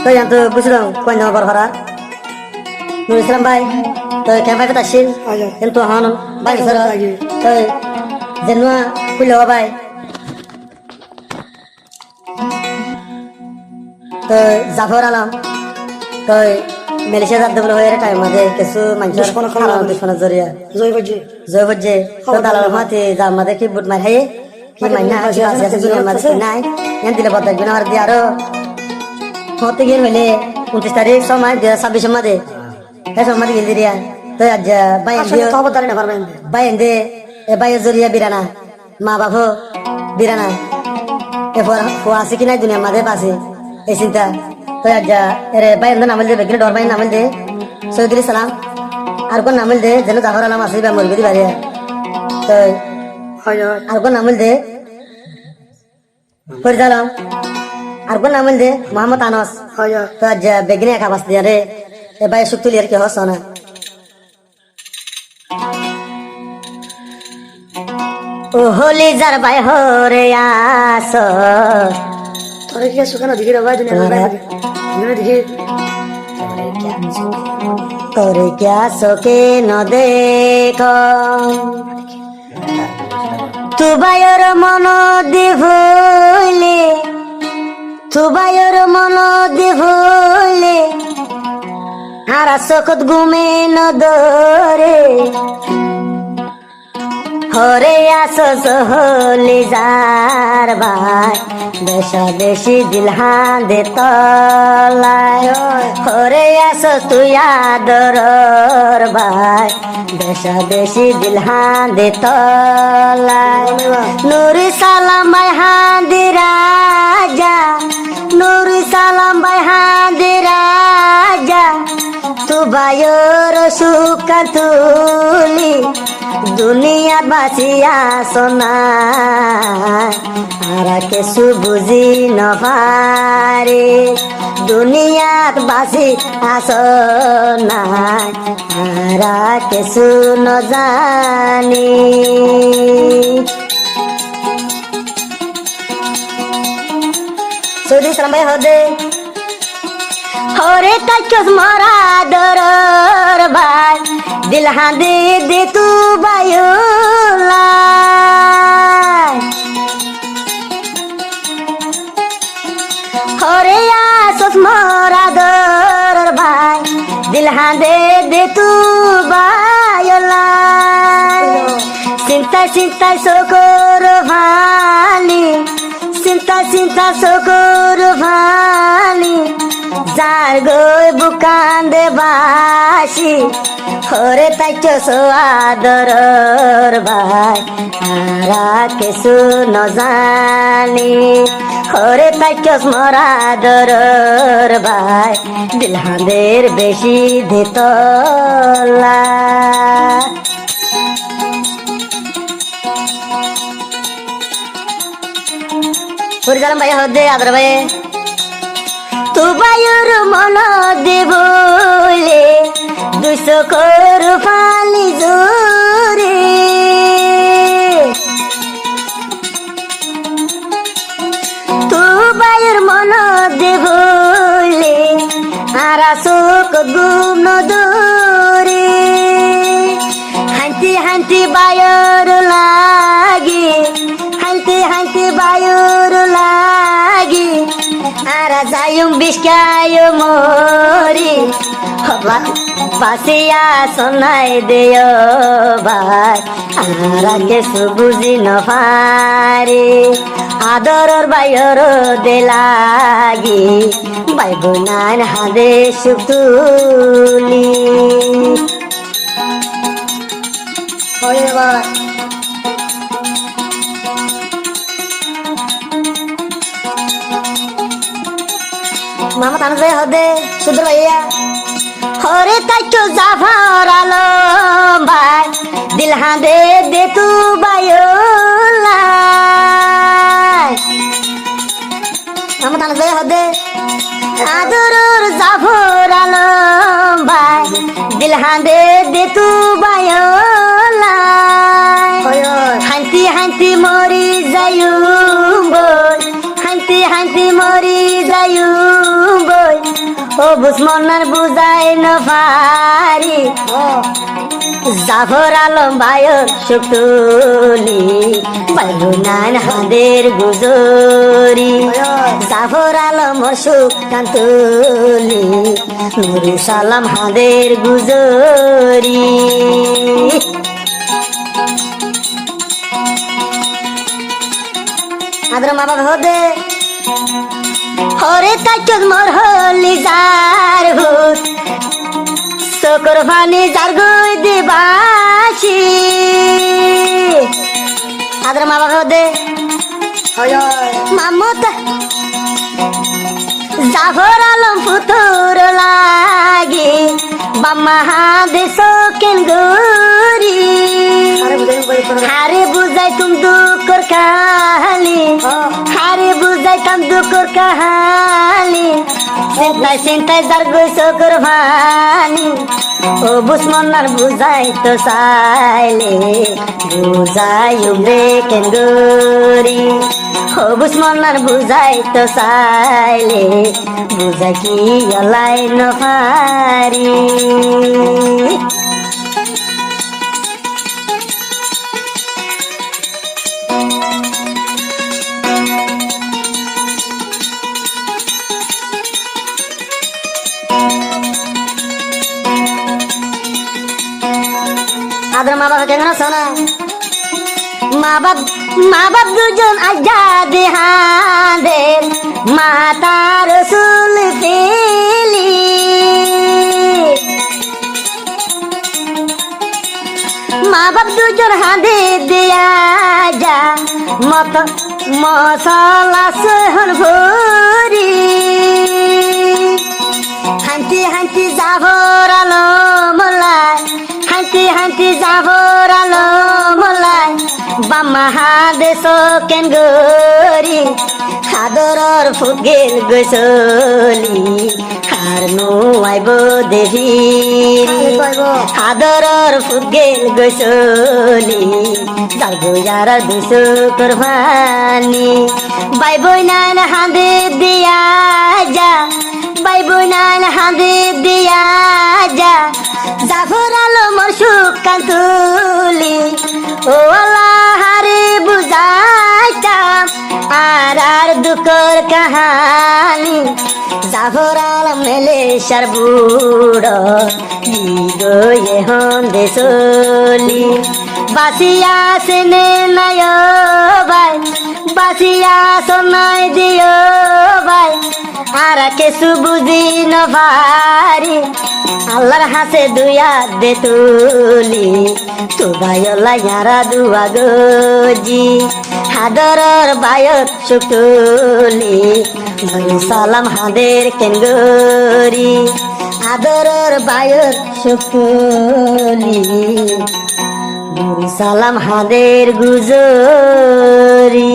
তো yan তো বুঝলাম কোন জামা পর ভরা নুর ইসলাম ভাই তো ক্যাম্পাই কথা আসিল কিন্তু হান ভাই স্যার তো জেনুয়া কইলো ভাই তো জাফর আলম তো মালয়েশিয়া যাতে বলে হয়ে টাইম মাঝে কিছু মানুষের দুশ্মনের জরিয়া জয়বজ্জে তো দালাল মাতে যার মাঝে কি বুট মার হাইয়ে কি মাইনা আছে আছে দুনিয়ার মাঝে নাই yan দিলে বদল বিনা আর দিয়ে আরো হতে গিয়ে হইলে 29 তারিখ সময় 26 মাঝে হ্যাঁ সময় গেল দিয়া তো আজ বাইন দে এ বাইয়ের জরিয়া বিরানা মা বাবু বিরানা এরপর আছে কি নাই দুনিয়ার মাঝে বাসে এই চিন্তা তো আজ এরে বাইন নামল দে বেগিনে ডর বাইন নামল দে সৈয়দুল সালাম আর কোন নামল দে যেন জাফর আলম আছে বা মরগি বাড়ি তো আর কোন নামল দে ফরিদ আলম আর কোন নামল দে মোহাম্মদ আনস তো আজ বেগিনে একা বাস দিয়ে রে এ বাই সুক্তুলি আর কি হস না ও হোলি যার বাই হরে আস তোরে কি সুখানা দিকে রে ভাই দুনিয়া দিকে তোরে क्या सोके न देखो तू बायर मन दिभुले हारा सकत घुमे न दरे হরে আসস হলি যার ভাই দেশা দেশি দিলহান দে তলায় হরে আসস তুই আদরর ভাই দেশা দেশি দিলহান দে তলায় নুরি সালাম ভাই হাঁদি রাজা নুরি সালাম ভাই হাঁদি রাজা তু বায়র সুকা তুলি দুনিয়া বাঁচিয়া সোনায় আরা কেসু বুঝি নপারে দুনিয়াত বাঁচি আসনায় আরা কেসু নজানি সৌদি সালাম ভাই হদে হরে কাইকস মরা দরর ভাই দিল হাঁদে দে তু বায়ুলা হরে আসস মরা দরর ভাই দিল হাঁদে দে তু বায়ুলা চিন্তা চিন্তা সকর ভালি চিন্তা চিন্তা সকর ভালি যার গই বুকান দে বাসি হরে তাইচ সোয়াদরর ভাই আরা কেসু নজানি হরে তাইচ মরাদরর ভাই দিলহাদের বেশি ধেতলা ফরিদ আলম ভাই হদে আদর ভাই তু বায়ুর মন দেবলে দুশো কর ফালি জোরে তু বায়ুর মন দেবলে আরা শোক গুম দোরে হাঁটি হাঁটি বায়ুর লাগে হাঁটি বায়ুর লাগে আরা যাইম বিষ্কায় মরি বাসিয়া সোনাই দেয় ভাই আরা কেসু বুঝি নপারে আদরর বাইর দে লাগি বাই বোনান হাদে সুতুলি মামা তানবে হদে সুন্দর ভাইয়া হরে তাইতো জাফর আলম ভাই দিল হাঁদে দে তু বায়ুলা মামা তানবে হদে আদরর জাফর আলম ভাই দিল হাঁদে দে তু বায়ুলা হাঁটি হাঁটি মরি যাইম বই হাঁটি হাঁটি মরি যাইম বই ও বুঝমনার বুঝাই নফারি জাফর আলম বায়র শুকুলি বাইরুনান হাদের গুজরি জাফর আলম সুখ কান্তুলি নুরু সালাম হাদের গুজরি আদর মা বাবা হদে হরে তাইক মোর হলি যার ভূত চকর ভানি যার গই দিবাসি আদর মা বাবা হদে মামত জাফর আলম ফুতুর লাগি বাম্মা হাদে সোকেন গরি হারে বুঝাই তুম দুঃখর কাহালি হারে বুঝাই তুম দুঃখর কাহালি চিন্তায় চিন্তায় যার গইস কোরবানি ও বুঝমনার বুঝাই তো চাইলে বুঝাই উমরে কেন গরি ও বুঝমনার বুঝাই তো চাইলে বুঝাই কি অলাই নফারি আদর মা বাবা কেমন আছো না মা বাপ দুজন আজাদ হাদের মাতার রসুল পেলি মা বাপ দুজন হাদে দেয়া যা মত মশলা সহন ভরি হান্তি হান্তি জাফর আলম লাই হান্তি হান্তি জাফর আলম লাই বাম্মা হাদে সোকেন গরি হাদরর ফুগেল গসলি আর নো আইব দেবী হাদরর ফুগেল গসলি যাবো যারা দুশো কোরবানি বাই বই নান হাদে দিয়া যা বাই বই নান হাদে দিয়া যা জাফর আলমর সুখ কান্তুলি ও আল্লাহ হারে বুঝাইতাম আর দুঃখর কাহানি জাফর আলম মেলে সার বুড়ো গিয়ে হন দেশলি বাসিয়া সেনে নাই ভাই বাসিয়া সোনাই দিও ভাই আর কেসু বুঝি নভারি আল্লাহর হাসে দুয়া দে তুলি তু ভাইলা ইয়ারা দুয়া গজি হাদরর বায়ত শুকুলি সালাম হাদের কেন গরি আদরর বায়ত শুকুলি সালাম হাদের গুজরি